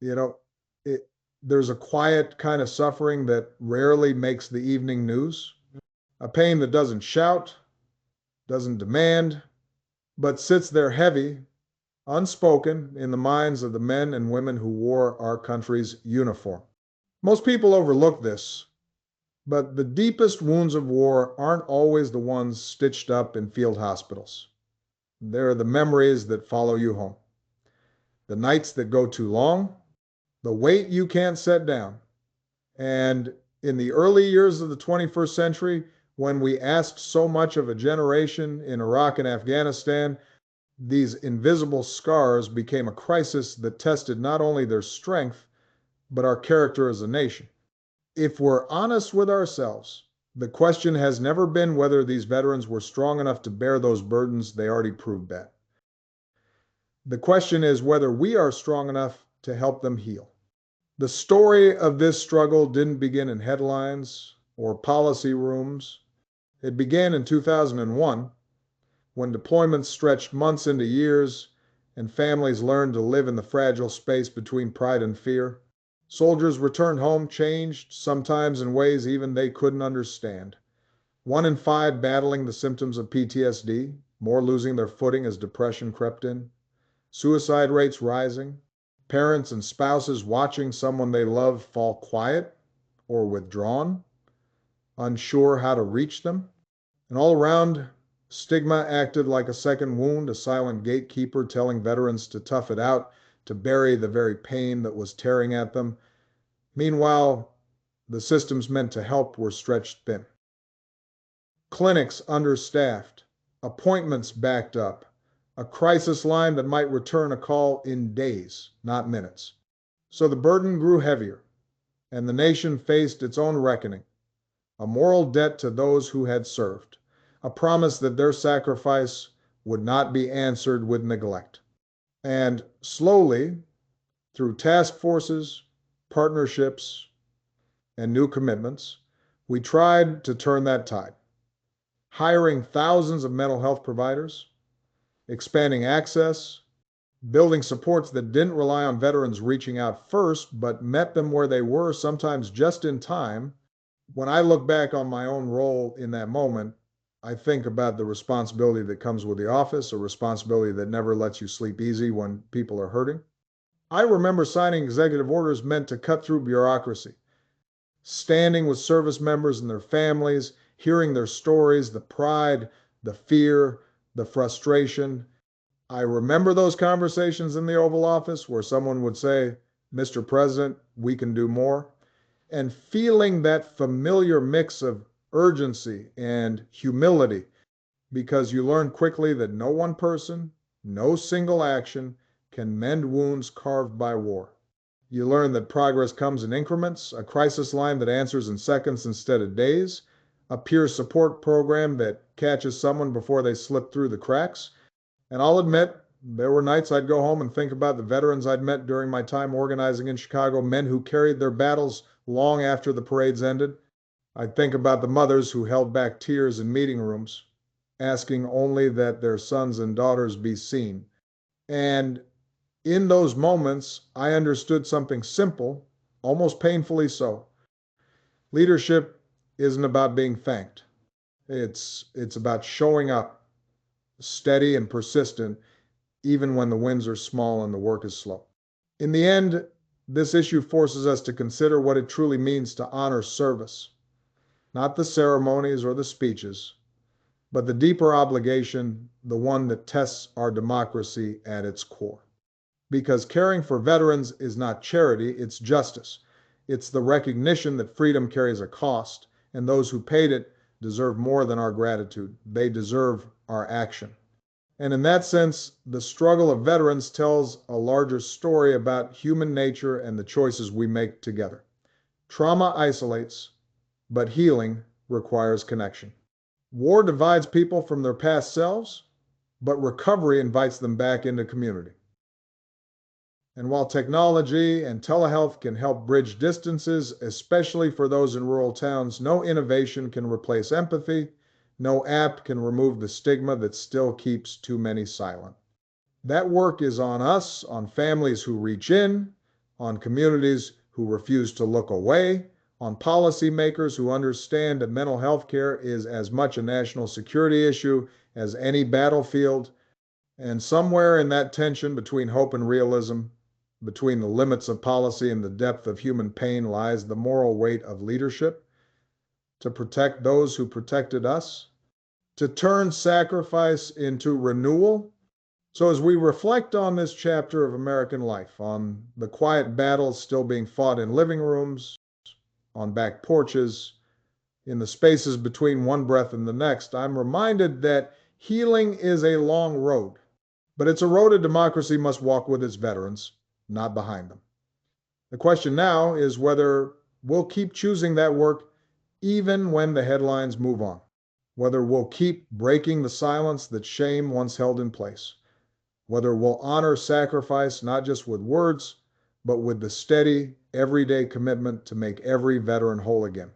You know, it, there's a quiet kind of suffering that rarely makes the evening news, a pain that doesn't shout, doesn't demand, but sits there heavy, unspoken in the minds of the men and women who wore our country's uniform. Most people overlook this, but the deepest wounds of war aren't always the ones stitched up in field hospitals. They're the memories that follow you home, the nights that go too long, the weight you can't set down. And in the early years of the 21st century, when we asked so much of a generation in Iraq and Afghanistan, these invisible scars became a crisis that tested not only their strength, but our character as a nation. If we're honest with ourselves, the question has never been whether these veterans were strong enough to bear those burdens. They already proved that. The question is whether we are strong enough to help them heal. The story of this struggle didn't begin in headlines or policy rooms. It began in 2001 when deployments stretched months into years and families learned to live in the fragile space between pride and fear. Soldiers returned home changed, sometimes in ways even they couldn't understand. 1 in 5 battling the symptoms of PTSD, more losing their footing as depression crept in, suicide rates rising, parents and spouses watching someone they love fall quiet or withdrawn, unsure how to reach them. And all around, stigma acted like a second wound, a silent gatekeeper telling veterans to tough it out, to bury the very pain that was tearing at them. Meanwhile, the systems meant to help were stretched thin. Clinics understaffed, appointments backed up, a crisis line that might return a call in days, not minutes. So the burden grew heavier, and the nation faced its own reckoning, a moral debt to those who had served, a promise that their sacrifice would not be answered with neglect. And slowly, through task forces, partnerships, and new commitments, we tried to turn that tide, hiring thousands of mental health providers, expanding access, building supports that didn't rely on veterans reaching out first, but met them where they were, sometimes just in time. When I look back on my own role in that moment, I think about the responsibility that comes with the office, a responsibility that never lets you sleep easy when people are hurting. I remember signing executive orders meant to cut through bureaucracy, standing with service members and their families, hearing their stories, the pride, the fear, the frustration. I remember those conversations in the Oval Office where someone would say, "Mr. President, we can do more." And feeling that familiar mix of urgency and humility, because you learn quickly that no one person, no single action can mend wounds carved by war. You learn that progress comes in increments, a crisis line that answers in seconds instead of days, a peer support program that catches someone before they slip through the cracks. And I'll admit, there were nights I'd go home and think about the veterans I'd met during my time organizing in Chicago, men who carried their battles long after the parades ended. I'd think about the mothers who held back tears in meeting rooms, asking only that their sons and daughters be seen. And in those moments, I understood something simple, almost painfully so. Leadership isn't about being thanked. It's about showing up steady and persistent even when the wins are small and the work is slow. In the end, this issue forces us to consider what it truly means to honor service, not the ceremonies or the speeches, but the deeper obligation, the one that tests our democracy at its core. Because caring for veterans is not charity, it's justice. It's the recognition that freedom carries a cost, and those who paid it deserve more than our gratitude. They deserve our action. And in that sense, the struggle of veterans tells a larger story about human nature and the choices we make together. Trauma isolates, but healing requires connection. War divides people from their past selves, but recovery invites them back into community. And while technology and telehealth can help bridge distances, especially for those in rural towns, no innovation can replace empathy. No app can remove the stigma that still keeps too many silent. That work is on us, on families who reach in, on communities who refuse to look away, on policymakers who understand that mental health care is as much a national security issue as any battlefield. And somewhere in that tension between hope and realism, between the limits of policy and the depth of human pain, lies the moral weight of leadership to protect those who protected us, to turn sacrifice into renewal. So, as we reflect on this chapter of American life, on the quiet battles still being fought in living rooms, on back porches, in the spaces between one breath and the next, I'm reminded that healing is a long road, but it's a road a democracy must walk with its veterans, not behind them. The question now is whether we'll keep choosing that work even when the headlines move on, whether we'll keep breaking the silence that shame once held in place, whether we'll honor sacrifice not just with words, but with the steady, everyday commitment to make every veteran whole again.